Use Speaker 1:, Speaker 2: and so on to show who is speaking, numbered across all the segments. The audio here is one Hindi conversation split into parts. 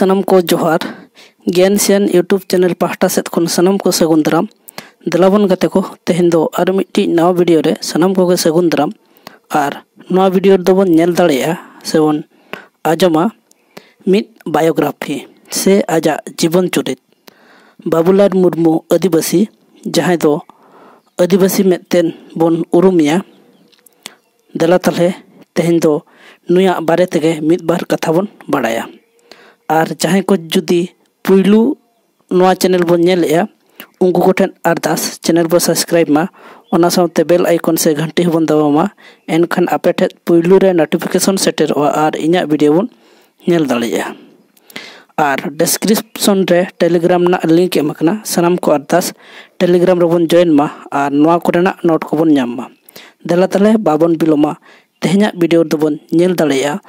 Speaker 1: सनम को जोहार ज्ञान सियान यूट्यूब चैनल पाहटा सेट खन सनम को सगुन दाराम दलाबन गाते को तेहेन दो आर मिट्टी नवा वीडियो रे सनम को सगुन दाराम और नवा वीडियो दोबन नेल दाड़ेया से बन आजमा मिट बायोग्राफी से आजा जीवन चरित बाबूलाल मुर्मू आदिवासी जहां दो आदिवासी मेतेन बन उरुमिया दला तले तेहेन दो नुया बारे तेगे मिट बार कथा बन बाड़ाया और जहां को जुदी पुइलू नवा चैनल बन नेलेया उनको कोठेन अरदास चैनल बो सब्सक्राइब मा ओना साउते बेल आइकन से घंटी बन दबामा एनखान आपे ठे पुइलू रे नोटिफिकेशन सेटर और इना वीडियो बन नेल दाड़ेया और डिस्क्रिप्शन रे टेलीग्राम ना लिंक एमकना सनाम को अरदास टेलीग्राम रे बन जॉइन मा और नवा कोरेना नोट को बन नाम मा देला तले बाबन बिलोमा तेहना वीडियो दो बन नेल दाड़ेया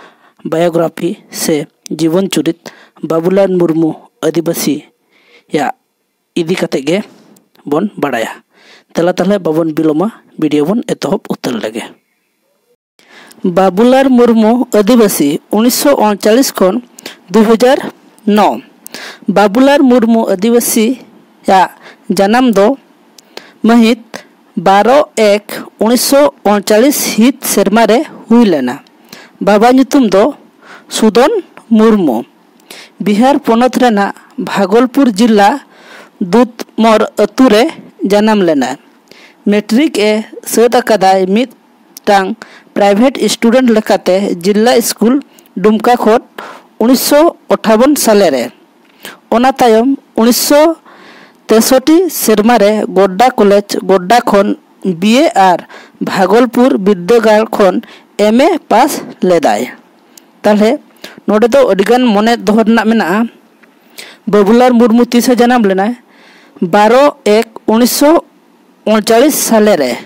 Speaker 1: बायोग्राफी से जीवन चरित बाबूलाल मुर्मू आदिवासी या इदी कते गे बन बाड़ाया तला तले बाबन बिलोमा वीडियो बन एतहब उतर लगे। बाबूलाल मुर्मू आदिवासी 1939 खन 2009 बाबूलाल मुर्मू आदिवासी या जन्म दो महित 12/1/1939 हित सेरमा रे हुई लेना। बाबा ᱧᱩᱛᱩᱢ दो सुदन मुर्मू बिहार पोनत रेना भागलपुर जिला दूधमर अतु रे जन्म लेना। मैट्रिक ए सद अकादाय मिदटांग प्राइवेट स्टूडेंट लेकाते जिला स्कूल दुमका खोट 1958 साले रे ओना तायम 1963 सेरमा रे गोड्डा कॉलेज गोड्डा खन बीए और भागलपुर विद्यागार खन एमए पास लेदाय। ताले नोडे दो अडिगान मने दोहरना मेना बाबूलाल मुर्मू तीसे जन्म लेना 12/1/1939 साले रे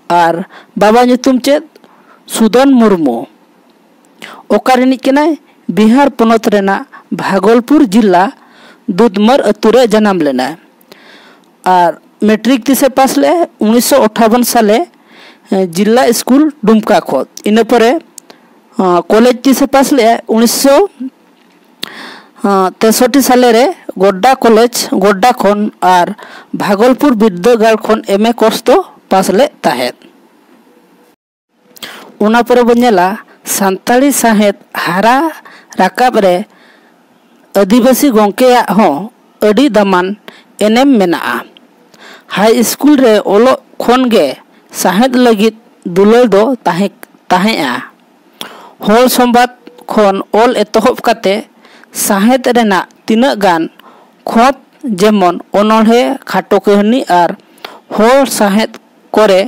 Speaker 1: और बाबा ᱧᱩᱛᱩᱢ चेद सुदन मुर्मू ओकारिनिक केनाय बिहार पोनत रेना भागलपुर जिला दूधमर अतु रे जन्म लेना और मैट्रिक तीसे पास ले 1958 साले जिला स्कूल दुमका खो इन परे कॉलेज तीसे पास ले 1963 साले रे गोड्डा कॉलेज गोड्डा खन और भागलपुर विद्यागार खन एमए कोर्स तो पास ले ताहेत। उना परे बनेला सांताली साहेत हारा राकाब रे आदिवासी गोंकेया हो अडी दामान एनेम मेना। हाई स्कूल रे ओलो खन गे साहेद लगित दुलाल दो ताहेआ होल संबाद खन ओल एतहब काते साहेद रेना तिना गान खोत जेमन ओनोहे खाटो कहनी और होल साहेद करे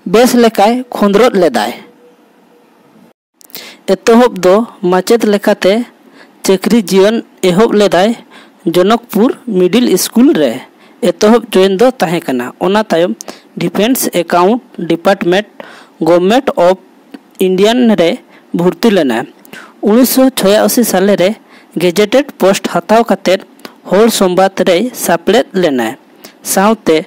Speaker 1: बेस लेकाय खोंद्रोत लेदाय। एतहब दो माचेत लेकाते चक्री जीवन एहब लेदाय जनकपुर मिडिल स्कूल रे एतहब जॉइन दो ताहे कना। ओना तायम defence account department government of Indian रे भर्ती लेना। 1986 साले रे गेजेटेड पोस्ट हताव काते होल संबाद रे सापलेद लेना साउते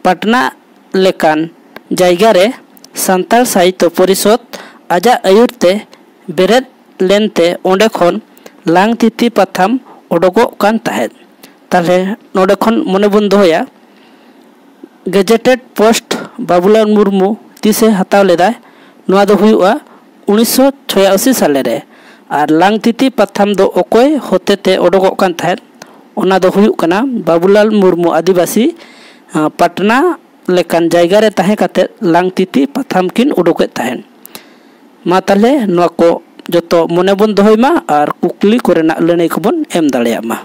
Speaker 1: पटना लेकान जायगा रे सांताल साहित्य परिषद आजा आयुरते बेरेद लेनते ओंडे खन लांग तिथि पाथाम ओडोगो कान ताहेद। ताले नोडे खन मने बन दोया गेजेटेड पोस्ट बाबूलाल मुर्मू तीसे हताव लेदा नोआ दो हुआ 1986 साले रे और लांग तिथि पाथाम दो ओकोय होतेते ओडोगो कान थाहेद ओना दो हुयु कना बाबूलाल मुर्मू आदिवासी पटना लेकान जायगा रे ताहे काते लांग तिथि पाथाम किन उडोके ताहेन। मा ताले नोआ को जतो मने बन दोहयमा और कुकली कोरेना लणई को बन एम दाड़ेया मा।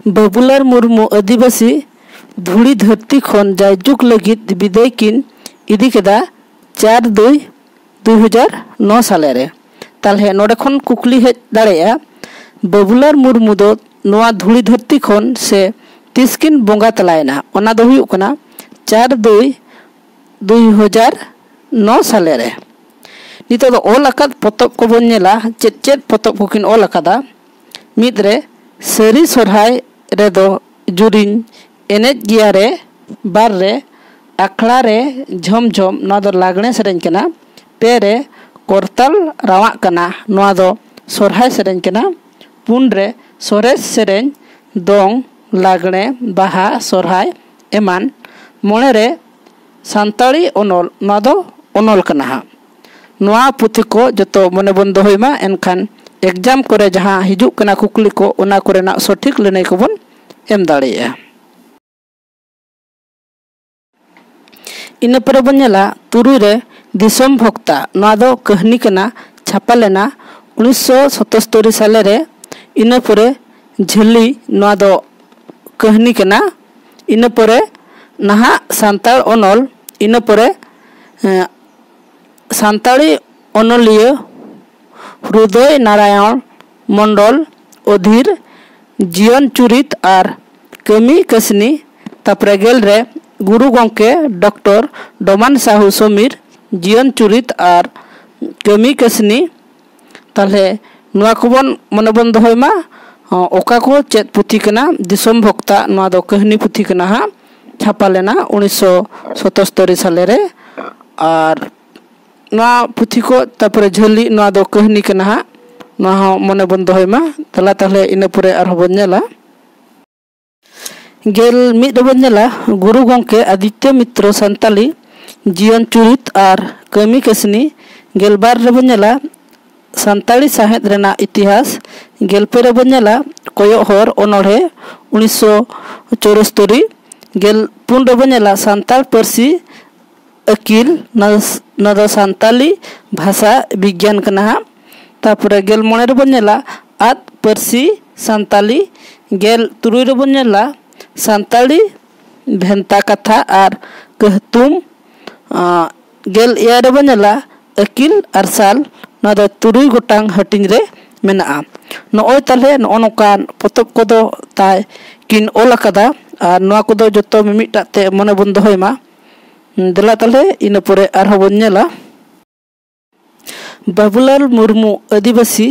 Speaker 1: बाबूलाल मुर्मू आदिवासी धुड़ी धरती खन जायजुग लगित विदाय किन इदी केदा 4/2/2009 साले रे। ताले नोडे खन कुकली हेज दाड़ेया बाबूलाल मुर्मू दो नोआ धुड़ी धरती खन से तिसकिन बोंगा तलायना ओना दो हुयु कना 4/2/2009 साले रे। नितो दो ओल अकाद पोतब को बन नेला चेद पोतब को किन ओल अकादा मिद रे सरी सोरहाय रे दो जुरिन एनेज गिया रे बार रे आखड़ा रे झम झम नोआ दो लागणे सेरेन कना पे रे कोरताल रावा कना नोआ दो सोरहाय सेरेन कना पुन रे सोरेस सेरें दोंग लागणे बाहा सोरहाय एमान मोणे रे सान्ताड़ी ओनोल नोआ दो ओनोल कना हा नोआ पुथी को जतो मने बन दोहयमा एनखान एग्जाम करे जहां हिजुक कना कुकली को ओना कोरेना सठिक लैनाय को बन एम दाड़ेया। इना परे बन नेला तुरुई रे दिसम भक्ता नोआ दो कहानी कना छापा लेना 1977 साले रे। इना परे झेली नोआ दो कहानी कना। इना परे नहा सान्ताड़ ओनोल इना परे सान्ताड़ी ओनोलिया हृदय नारायण मंडल अधीर जीवन चुरित और कमी कसनी तापरे गेल रे गुरु गंके डॉक्टर डोमान साहू समीर जीवन चुरित और कमी कसनी ताले नोआ कोबन मने बन दोहयमा ओका को चेत पुथी कना दिसम भक्ता नोआ दो कहानी पुथी कना हा छापा लेना 1977 साले रे। और नोआ पुथी को तापरे झेली नोआ दो कहानी कना हा नोआ मने बन दोहयमा तला ताले इना परे आर बन नेला गेल मिद बन नेला गुरु गंके आदित्य मित्र सान्ताली जीवन चुरित और कमी कसनी। गेलबार रे बन नेला सान्ताड़ी साहेद रेना इतिहास। गेलपे रे बन नेला कोयो हर ओनोढ़े 1974। गेल पुन रे बन नेला सान्ताड़ पारसी अकील नदो सान्ताली भाषा विज्ञान कना हा। तापरे गेल मोणे रे बन नेला आद पारसी सान्ताली। गेल तुरुई रे बन नेला सान्ताड़ी भेंता कथा और कहतुम। गेल एया रे बन नेला अकील अरसाल नोआ दो तुरुई गोटांग हटिंग रे मेना। नोय ताले नो नोकान पोतब कोदो ताय किन ओल अकादा और नोआ कोदो जतो मिमिटा ते मने बन दोहयमा देला ताले इना परे आरहो बन नेला बाबूलाल मुर्मू आदिवासी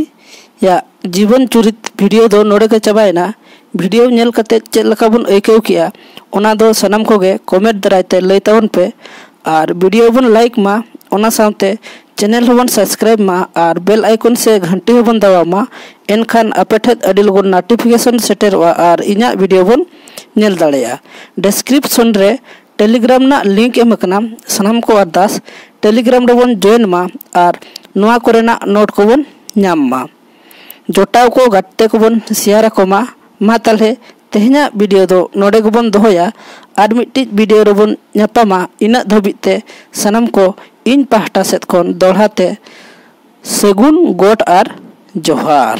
Speaker 1: या जीवन चुरित वीडियो दो नोडे के चाबायना। वीडियो नेल कते चेद लका बन आइकाव किया ओना दो सनाम कोगे कमेंट दारायते लय ताबन पे और वीडियो बन लाइक मा ओना सावते चैनल होबन सब्सक्राइब मा और बेल आइकन से घंटी होबन दबाव मा एनखान अपेठेद अडी लगन नोटिफिकेशन सेटेरवा और इना वीडियो बन नेल दाड़ेया। डिस्क्रिप्शन रे टेलीग्राम ना लिंक एम कना सनाम को अरदास टेलीग्राम रे बन जॉइन मा और नोआ कोरेना नोट को बन नाम मा जोटाव को गाते को बन शेयर को मा ताले तेहना वीडियो दो नोडे को बन दोहया और मिट्टी वीडियो रे बन न्यापामा इना धबिते सनाम को इन पाहटा सेत खन दोहराते सगुन गोट और जोहार।